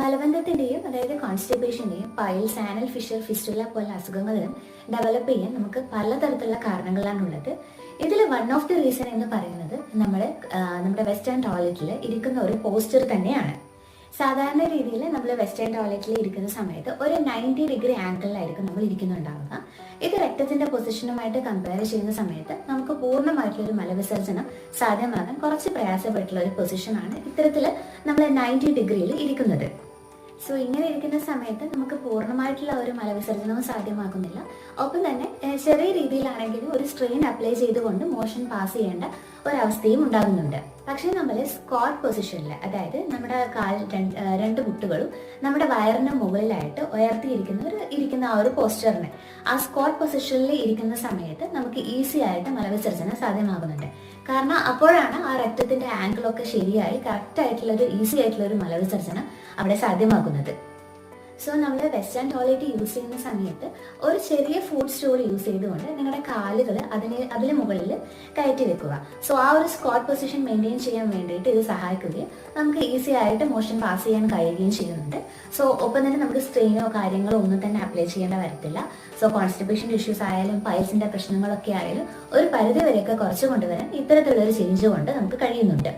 മലബന്ധത്തിന്റെയും അതായത് കോൺസ്റ്റിപ്പേഷന്റെയും piles, anal Fisher, fistula പോലെ അസുഖങ്ങളും ഡെവലപ്പ് ചെയ്യാൻ നമുക്ക് പലതരത്തിലുള്ള കാരണങ്ങളാണുള്ളത്. ഇതിൽ വൺ ഓഫ് ദി റീസൺ എന്ന് പറയുന്നത് നമ്മുടെ വെസ്റ്റേൺ ടോയ്ലറ്റിൽ ഇരിക്കുന്ന ഒരു പോസ്ചർ തന്നെയാണ്. സാധാരണ രീതിയിൽ നമ്മൾ വെസ്റ്റേൺ ടോയ്ലറ്റിൽ ഇരിക്കുന്ന സമയത്ത് ഒരു 90 ഡിഗ്രി ആംഗിളിലായിരിക്കും നമ്മൾ ഇരിക്കുന്നുണ്ടാവുക. ഇത് രക്തത്തിന്റെ പൊസിഷനുമായിട്ട് കമ്പയർ ചെയ്യുന്ന സമയത്ത് നമുക്ക് പൂർണ്ണമായിട്ടുള്ള ഒരു മലവിസർജനം സാധ്യമാകാൻ കുറച്ച് പ്രയാസപ്പെട്ടുള്ള ഒരു പൊസിഷനാണ് ഇത്തരത്തിൽ നമ്മൾ 90 ഡിഗ്രിയിൽ ഇരിക്കുന്നത്. സോ ഇങ്ങനെ ഇരിക്കുന്ന സമയത്ത് നമുക്ക് പൂർണ്ണമായിട്ടുള്ള ഒരു മലവിസർജനവും സാധ്യമാകുന്നില്ല. ഒപ്പം തന്നെ ചെറിയ രീതിയിലാണെങ്കിലും ഒരു സ്ട്രെയിൻ അപ്ലൈ ചെയ്തുകൊണ്ട് മോഷൻ പാസ് ചെയ്യേണ്ട ഒരവസ്ഥയും ഉണ്ടാകുന്നുണ്ട്. പക്ഷേ നമ്മൾ സ്ക്വാട്ട് പൊസിഷനിൽ, അതായത് നമ്മുടെ രണ്ട് മുട്ടുകളും നമ്മുടെ വയറിന് മുകളിലായിട്ട് ഇരിക്കുന്ന ആ ഒരു പോസ്ചറിന്, ആ സ്ക്വാട്ട് പൊസിഷനിൽ ഇരിക്കുന്ന സമയത്ത് നമുക്ക് ഈസി ആയിട്ട് മലവിസർജനം സാധ്യമാകുന്നുണ്ട്. കാരണം അപ്പോഴാണ് ആ രക്തത്തിന്റെ ആംഗിളൊക്കെ ശരിയായി കറക്റ്റ് ആയിട്ടുള്ള ഒരു ഈസി ആയിട്ടുള്ള ഒരു മലവിസർജനം അവിടെ സാധ്യമാകുന്നത്. സോ നമ്മൾ വെസ്റ്റേൺ ടോയ്ലറ്റ് യൂസ് ചെയ്യുന്ന സമയത്ത് ഒരു ചെറിയ ഫുഡ് സ്റ്റൂൾ യൂസ് ചെയ്തുകൊണ്ട് നിങ്ങളുടെ കാലുകൾ അതിന് മുകളിൽ കയറ്റി വെക്കുക. സോ ആ ഒരു സ്ക്വാട്ട് പൊസിഷൻ മെയിൻറ്റെയിൻ ചെയ്യാൻ വേണ്ടിയിട്ട് ഇത് സഹായിക്കുകയും നമുക്ക് ഈസി ആയിട്ട് മോഷൻ പാസ് ചെയ്യാൻ കഴിയുകയും ചെയ്യുന്നുണ്ട്. സോ ഒപ്പം തന്നെ നമുക്ക് സ്ട്രെയിനോ കാര്യങ്ങളോ ഒന്നും തന്നെ അപ്ലൈ ചെയ്യേണ്ട വരത്തില്ല. സോ കോൺസ്റ്റിപ്പേഷൻ ഇഷ്യൂസ് ആയാലും പൈൽസിന്റെ പ്രശ്നങ്ങളൊക്കെ ആയാലും ഒരു പരിധി വരെയൊക്കെ കുറച്ച് കൊണ്ടുവരാൻ ഇത്തരത്തിലുള്ള ഒരു ചേഞ്ച് കൊണ്ട് നമുക്ക് കഴിയുന്നുണ്ട്.